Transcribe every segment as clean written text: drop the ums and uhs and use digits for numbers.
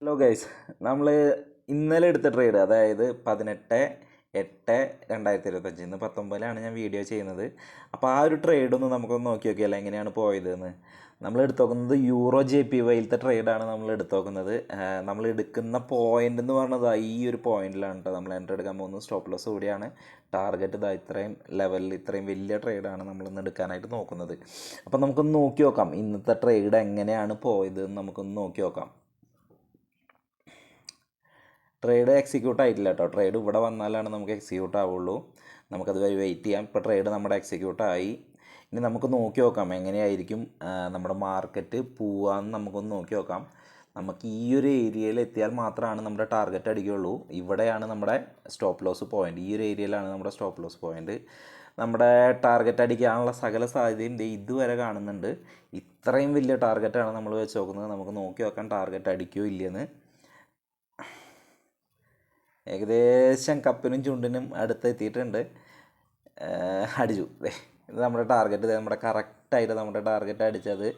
Hello guys, നമ്മൾ ഇന്നലെ എടുത്ത ട്രേഡ്, അതായത് 18/8/2025, ഇന്ന് 19-ലാണ് ഞാൻ വീഡിയോ ചെയ്യുന്നത്. അപ്പോൾ ആ ഒരു ട്രേഡൊന്ന് നമുക്കൊന്ന് നോക്കി നോക്കിയല്ലോ എങ്ങനെയാണ് പോയതെന്ന്. നമ്മൾ എടുത്തു നോക്കുന്നത് യൂറോ JPYയിലത്തെ ട്രേഡാണ് നമ്മൾ എടുത്തു നോക്കുന്നത്. നമ്മൾ എടുക്കുന്ന പോയിൻ്റ് എന്ന് പറഞ്ഞത് ഈ ഒരു പോയിന്റിലാണ് കേട്ടോ നമ്മൾ എൻ്റർ എടുക്കാൻ പോകുന്നത്. സ്റ്റോപ്പ് ലോസ് കൂടിയാണ്. ടാർഗറ്റ് ഇതാ ഇത്രയും ലെവലിൽ ഇത്രയും വലിയ ട്രേഡാണ് നമ്മളിന്ന് എടുക്കാനായിട്ട് നോക്കുന്നത്. അപ്പോൾ നമുക്കൊന്ന് നോക്കി നോക്കാം ഇന്നത്തെ ട്രേഡ് എങ്ങനെയാണ് പോയതെന്ന് നമുക്കൊന്ന് നോക്കി നോക്കാം. ട്രേഡ് എക്സിക്യൂട്ട് ആയിട്ടില്ല കേട്ടോ. ട്രേഡ് ഇവിടെ വന്നാലാണ് നമുക്ക് എക്സിക്യൂട്ട് ആവുള്ളൂ. നമുക്കത് വരെ വെയിറ്റ് ചെയ്യാം. ഇപ്പോൾ ട്രേഡ് നമ്മുടെ എക്സിക്യൂട്ട് ആയി. ഇനി നമുക്ക് നോക്കി നോക്കാം എങ്ങനെയായിരിക്കും നമ്മുടെ മാർക്കറ്റ് പോവാന്ന് നമുക്കൊന്ന് നോക്കി നോക്കാം. നമുക്ക് ഈ ഒരു ഏരിയയിൽ എത്തിയാൽ മാത്രമാണ് നമ്മുടെ ടാർഗറ്റ് അടിക്കുകയുള്ളൂ. ഇവിടെയാണ് നമ്മുടെ സ്റ്റോപ്പ് ലോസ് പോയിൻ്റ്. ഈ ഒരു ഏരിയയിലാണ് നമ്മുടെ സ്റ്റോപ്പ് ലോസ് പോയിൻ്റ്. നമ്മുടെ ടാർഗറ്റ് അടിക്കാനുള്ള സകല സാധ്യതയും ഇതുവരെ കാണുന്നുണ്ട്. ഇത്രയും വലിയ ടാർഗറ്റാണ് നമ്മൾ വെച്ച് നോക്കുന്നത്. നമുക്ക് നോക്കി നോക്കാം ടാർഗറ്റ് അടിക്കുകയോ ഇല്ലയെന്ന്. ഏകദേശം കപ്പിനും ചുണ്ടിനും അടുത്ത് എത്തിയിട്ടുണ്ട്. അടിച്ചു. ഇത് നമ്മുടെ ടാർഗറ്റ്, നമ്മുടെ കറക്റ്റായിട്ട് നമ്മുടെ ടാർഗറ്റ് അടിച്ചത്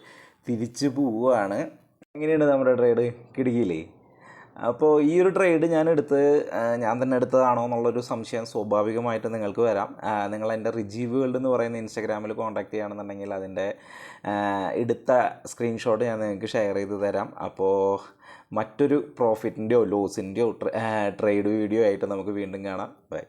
തിരിച്ച് പോവുകയാണ്. എങ്ങനെയുണ്ട് നമ്മുടെ ട്രേഡ്? കിടുകിയില്ലേ? അപ്പോൾ ഈ ഒരു ട്രേഡ് ഞാൻ തന്നെ എടുത്തതാണോ എന്നുള്ളൊരു സംശയം സ്വാഭാവികമായിട്ട് നിങ്ങൾക്ക് വരാം. നിങ്ങൾ എൻ്റെ റിജി വേൾഡ് എന്ന് പറയുന്ന ഇൻസ്റ്റാഗ്രാമിൽ കോൺടാക്ട് ചെയ്യുകയാണെന്നുണ്ടെങ്കിൽ അതിൻ്റെ എടുത്ത സ്ക്രീൻഷോട്ട് ഞാൻ നിങ്ങൾക്ക് ഷെയർ ചെയ്ത് തരാം. അപ്പോൾ മറ്റൊരു പ്രോഫിറ്റിൻ്റെയോ ലോസിൻ്റെയോ ട്രേഡ് വീഡിയോ ആയിട്ട് നമുക്ക് വീണ്ടും കാണാം. ബൈ.